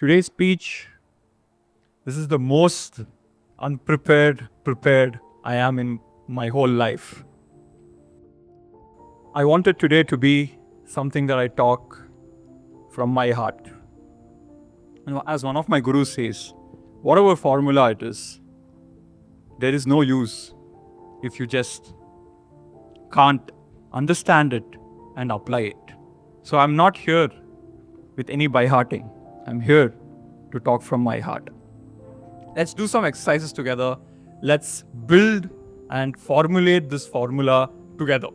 Today's speech, this is the most prepared I am in my whole life. I wanted today to be something that I talk from my heart. And as one of my gurus says, whatever formula it is, there is no use if you just can't understand it and apply it. So I'm not here with any by-hearting. I'm here to talk from my heart. Let's do some exercises together. Let's build and formulate this formula together.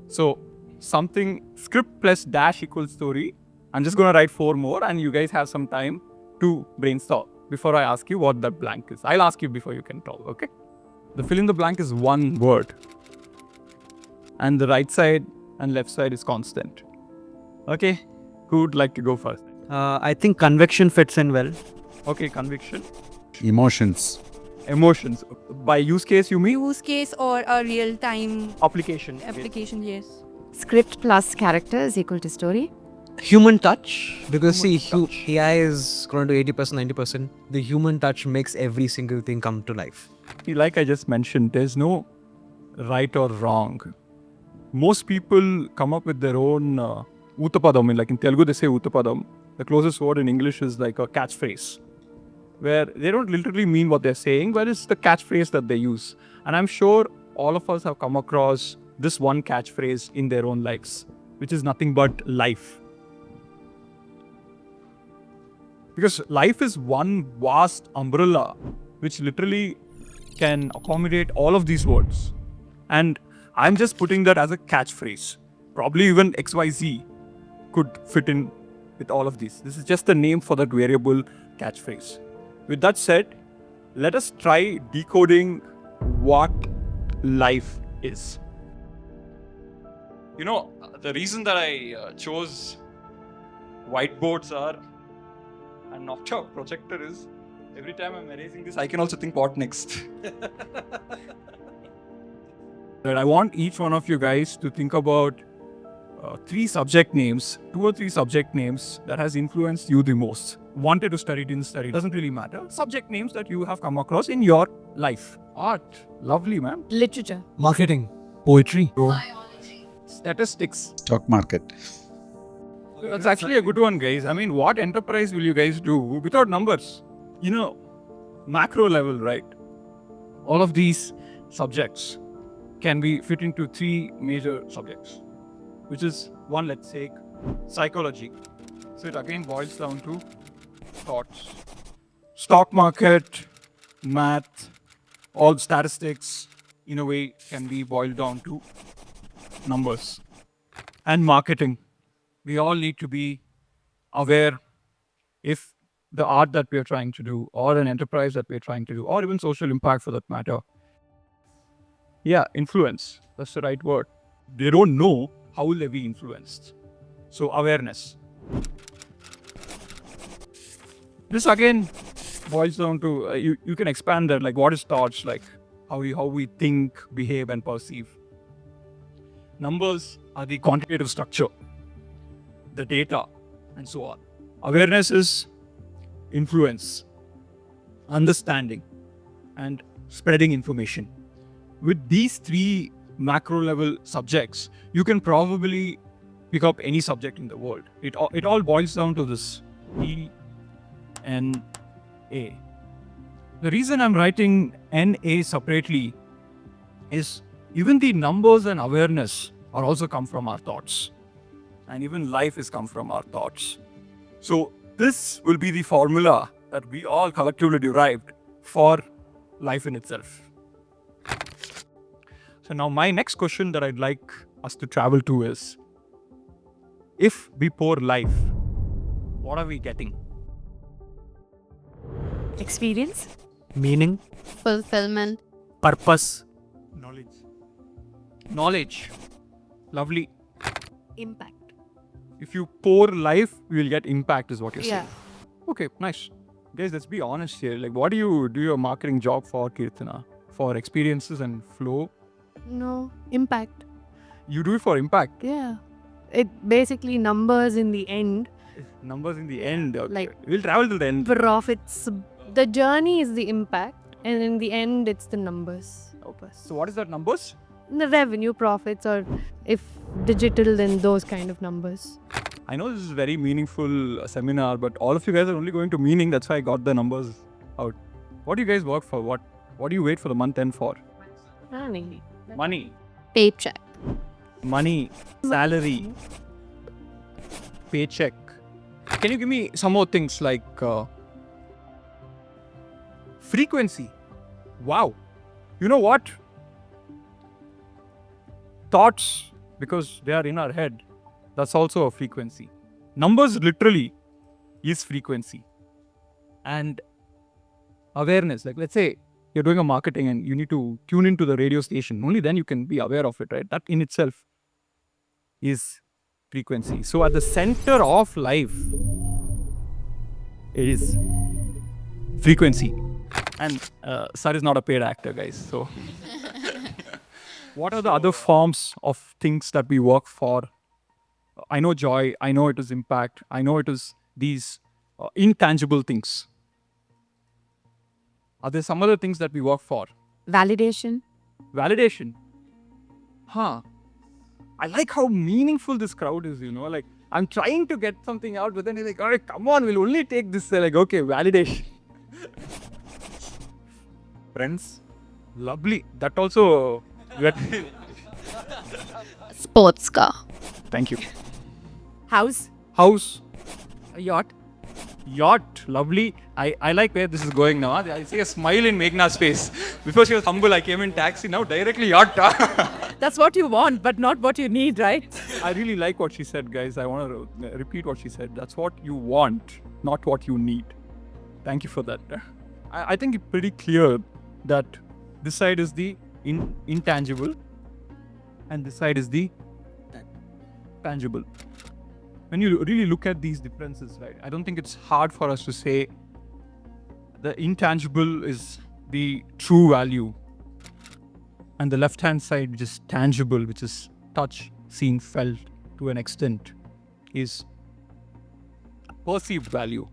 So something script plus dash equals story. I'm just going to write 4 more and you guys have some time to brainstorm before I ask you what that blank is. I'll ask you before you can talk, okay? The fill in the blank is one word. And the right side and left side is constant. Okay, who would like to go first? I think convection fits in well. Okay, conviction. Emotions. Emotions. By use case, you mean? Use case or a real-time Application. application, yes. Script plus character is equal to story. Human touch, because Human touch. AI is grown to 80%, 90%. The human touch makes every single thing come to life. Like I just mentioned, there's no right or wrong. Most people come up with their own Uttapadam. Like in Telugu, they say Uttapadam. The closest word in English is like a catchphrase, where they don't literally mean what they're saying, but it's the catchphrase that they use. And I'm sure all of us have come across this one catchphrase in their own lives, which is nothing but life. Because life is one vast umbrella, which literally can accommodate all of these words. And I'm just putting that as a catchphrase. Probably even XYZ could fit in with all of these. This is just the name for that variable catchphrase. With that said, let us try decoding what life is. You know, the reason that I chose whiteboards and not a projector is, every time I'm erasing this, I can also think what next. That I want each one of you guys to think about 3 subject names, 2 or 3 subject names that has influenced you the most. Wanted to study, didn't study, doesn't really matter. Subject names that you have come across in your life. Art, lovely, ma'am. Literature. Marketing, poetry. Statistics. Stock market. That's actually a good one, guys. I mean, what enterprise will you guys do without numbers? You know, macro level, right? All of these subjects can be fit into 3 major subjects, which is one, let's take psychology. So it again boils down to thoughts. Stock market, math, all statistics, in a way, can be boiled down to numbers. And marketing. We all need to be aware if the art that we're trying to do, or an enterprise that we're trying to do, or even social impact for that matter. Yeah, influence. That's the right word. They don't know how will they be influenced. So awareness. This again boils down to, you can expand that, like what is thoughts, like how we think, behave and perceive. Numbers are the quantitative structure, the data, and so on. Awareness is influence, understanding, and spreading information. With these 3 macro level subjects, you can probably pick up any subject in the world. It all boils down to this E, N, A. The reason I'm writing N, A separately is even the numbers and awareness are also come from our thoughts. And even life is come from our thoughts. So this will be the formula that we all collectively derived for life in itself. So now my next question that I'd like us to travel to is, if we pour life, what are we getting? Experience. Meaning, Fulfillment. purpose. Knowledge. Lovely. Impact. If you pour life, you will get impact is what you're Yeah. saying. Okay, nice. Guys, let's be honest here. Like, what do you do your marketing job for, Kirtana? For experiences and flow? No, impact. You do it for impact. Yeah. It basically numbers in the end Numbers in the end. Okay. Like- We'll travel till the end. Profits. The journey is the impact, and in the end, it's the numbers. So what is that numbers? The revenue, profits, or if digital, then those kind of numbers. I know this is a very meaningful seminar, but all of you guys are only going to meaning. That's why I got the numbers out. What do you guys work for? What do you wait for the month end for? Money. Money. Paycheck. Money. Salary. Paycheck. Can you give me some more things like frequency? Wow. You know what? Thoughts, because they are in our head, that's also a frequency. Numbers literally is frequency. And awareness, like let's say you're doing a marketing and you need to tune into the radio station, only then you can be aware of it, right? That in itself is frequency. So at the center of life, it is frequency. And Sir is not a paid actor, guys. So what are the other forms of things that we work for? I know joy, I know it is impact, I know it is these intangible things. Are there some other things that we work for? Validation. Validation. Huh. I like how meaningful this crowd is, like I'm trying to get something out, but then you're like, all right, come on, we'll only take this. They're like, okay, validation. Friends. Lovely. That also. Sports car. Thank you. House. House. A yacht. Yacht. Lovely. I like where this is going now. I see a smile in Meghna's face. Before she was humble, I came in taxi. Now directly yacht. That's what you want, but not what you need, right? I really like what she said, guys. I want to repeat what she said. That's what you want, not what you need. Thank you for that. I think it's pretty clear that this side is the intangible and this side is the tangible. When you really look at these differences, right, I don't think it's hard for us to say the intangible is the true value and the left-hand side, which is tangible, which is touch, seen, felt to an extent, is perceived value.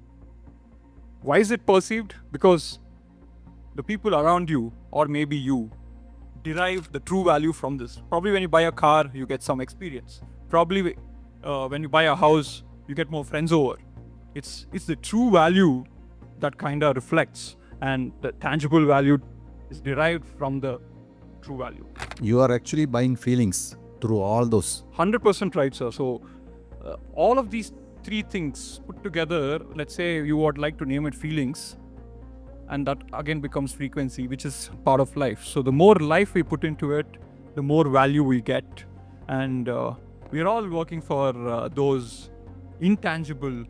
Why is it perceived? Because the people around you, or maybe you, derive the true value from this. Probably when you buy a car, you get some experience. Probably when you buy a house, you get more friends over. It's the true value that kind of reflects, and the tangible value is derived from the true value. You are actually buying feelings through all those. 100% right, sir. So all of these three things put together, let's say you would like to name it feelings, and that again becomes frequency, which is part of life. So the more life we put into it, the more value we get. And we're all working for those intangible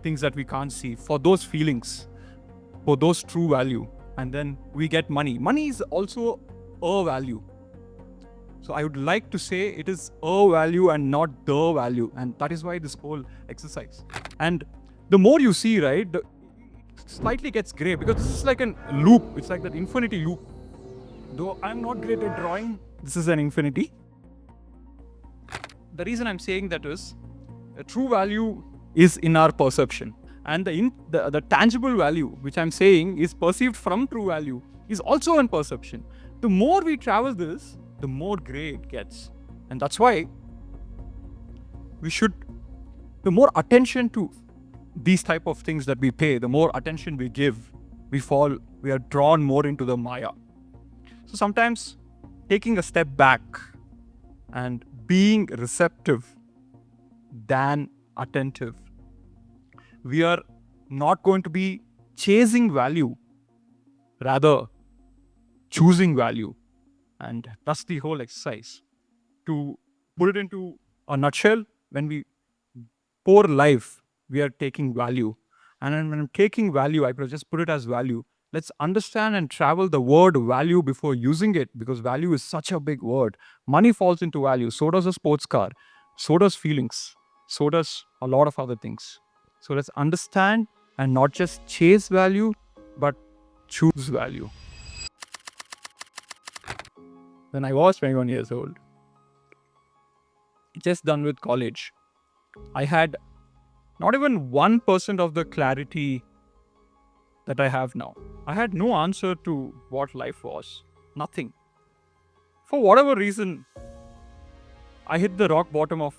things that we can't see, for those feelings, for those true value. And then we get money. Money is also a value. So I would like to say it is a value and not the value. And that is why this whole exercise. And the more you see, right, it slightly gets gray, because this is like a loop. It's like that infinity loop. Though I'm not great at drawing, this is an infinity. The reason I'm saying that is the true value is in our perception. And the tangible value, which I'm saying is perceived from true value, is also in perception. The more we travel this, the more gray it gets. And that's why the more attention to these type of things that we pay, the more attention we give, we are drawn more into the Maya. So sometimes taking a step back and being receptive than attentive, we are not going to be chasing value, rather choosing value. And that's the whole exercise. To put it into a nutshell, when we pour life, we are taking value. And then when I'm taking value, I just put it as value. Let's understand and travel the word value before using it, because value is such a big word. Money falls into value. So does a sports car. So does feelings. So does a lot of other things. So let's understand and not just chase value, but choose value. When I was 21 years old, just done with college, I had not even 1% of the clarity that I have now. I had no answer to what life was. Nothing. For whatever reason, I hit the rock bottom of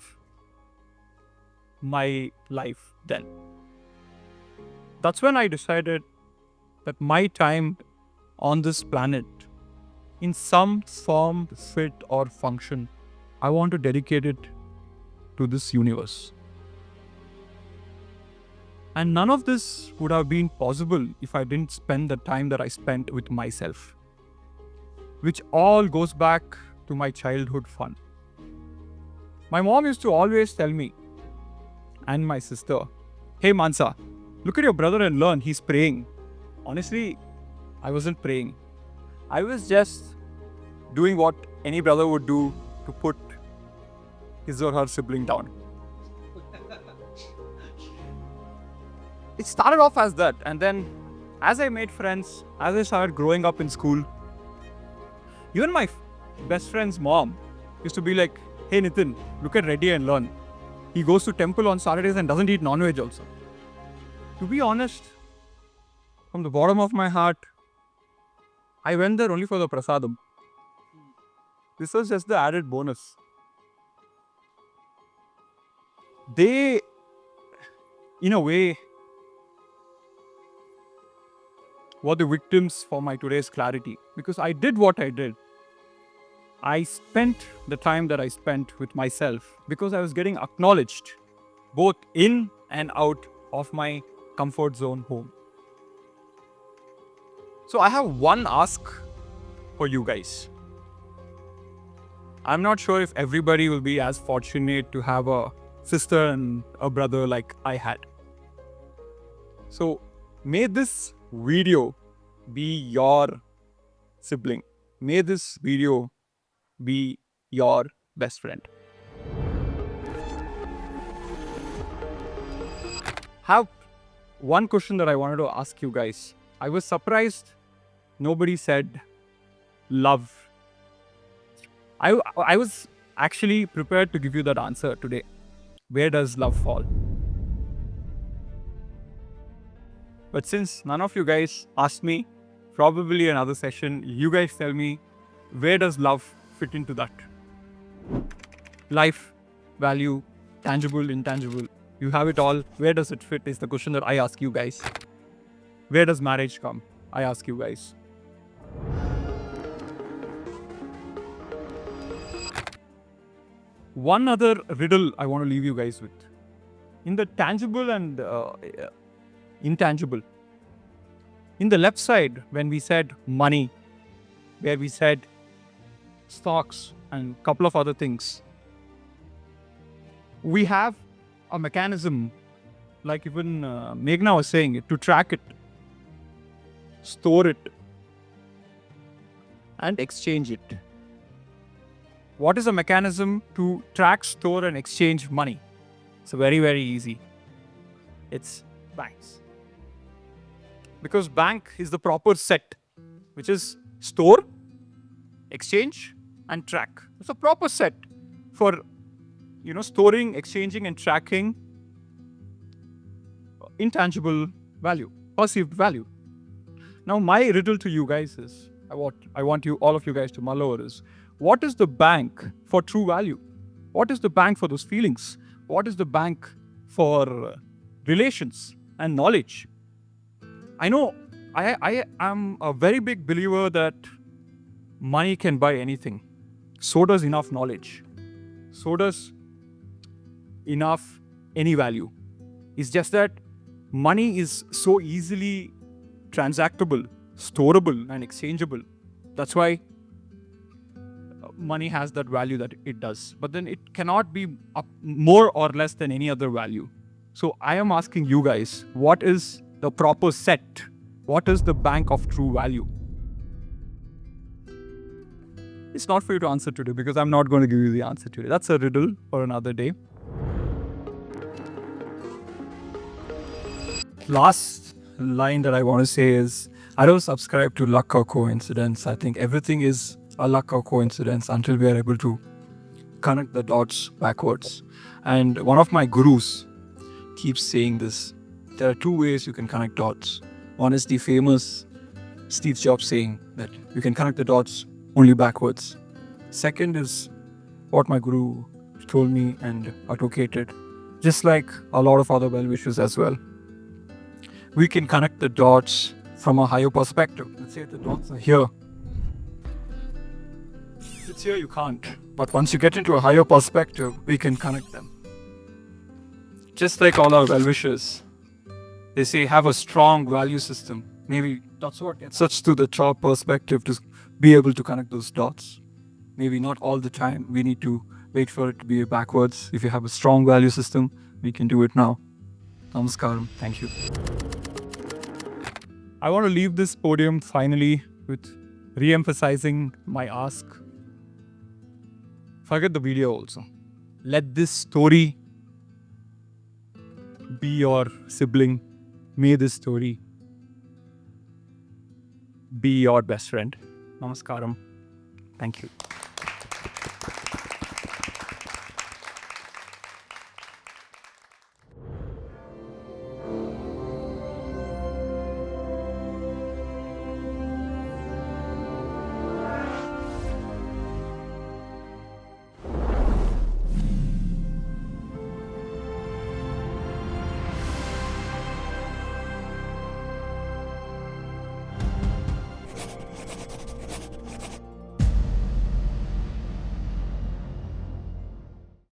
my life then. That's when I decided that my time on this planet, in some form, fit, or function, I want to dedicate it to this universe. And none of this would have been possible if I didn't spend the time that I spent with myself, which all goes back to my childhood fun. My mom used to always tell me, and my sister, "Hey Mansa, look at your brother and learn, he's praying." Honestly, I wasn't praying. I was just doing what any brother would do to put his or her sibling down. It started off as that, and then as I made friends, as I started growing up in school, even my best friend's mom used to be like, "Hey Nitin, look at Reddy and learn. He goes to temple on Saturdays and doesn't eat non-veg also." To be honest, from the bottom of my heart, I went there only for the prasadam. This was just the added bonus. They, in a way, were the victims for my today's clarity, because I did what I did. I spent the time that I spent with myself because I was getting acknowledged both in and out of my comfort zone home. So I have one ask for you guys. I'm not sure if everybody will be as fortunate to have a sister and a brother like I had. So may this video be your sibling. May this video be your best friend. Have one question that I wanted to ask you guys. I was surprised nobody said love. I was actually prepared to give you that answer today. Where does love fall? But since none of you guys asked me, probably another session, you guys tell me, where does love fit into that? Life, value, tangible, intangible. You have it all. Where does it fit is the question that I ask you guys. Where does marriage come? I ask you guys. One other riddle I want to leave you guys with. In the tangible and intangible. In the left side, when we said money, where we said stocks and a couple of other things, we have a mechanism, like even Meghna was saying, to track it, store it, and exchange it. What is a mechanism to track, store, and exchange money? It's very, very easy. It's banks. Because bank is the proper set, which is store, exchange, and track. It's a proper set for, storing, exchanging, and tracking intangible value, perceived value. Now, my riddle to you guys is, I want you, all of you guys, to mull over is, what is the bank for true value? What is the bank for those feelings? What is the bank for relations and knowledge? I know I am a very big believer that money can buy anything. So does enough knowledge. So does enough any value. It's just that money is so easily transactable, storable, and exchangeable. That's why money has that value that it does. But then it cannot be more or less than any other value. So I am asking you guys, what is the proper set? What is the bank of true value? It's not for you to answer today because I'm not going to give you the answer today. That's a riddle for another day. Last line that I want to say is, I don't subscribe to luck or coincidence. I think everything is a luck or coincidence until we are able to connect the dots backwards. And one of my gurus keeps saying this. There are two ways you can connect dots. One is the famous Steve Jobs saying that you can connect the dots only backwards. Second is what my guru told me and advocated, just like a lot of other well-wishers as well. We can connect the dots from a higher perspective. Let's say the dots are here. If it's here, you can't. But once you get into a higher perspective, we can connect them. Just like all our well-wishers, they say have a strong value system. Maybe that's what gets us to the top perspective to be able to connect those dots. Maybe not all the time. We need to wait for it to be backwards. If you have a strong value system, we can do it now. Namaskaram. Thank you. I want to leave this podium finally with re-emphasizing my ask. Forget the video also. Let this story be your sibling. May this story be your best friend. Namaskaram. Thank you.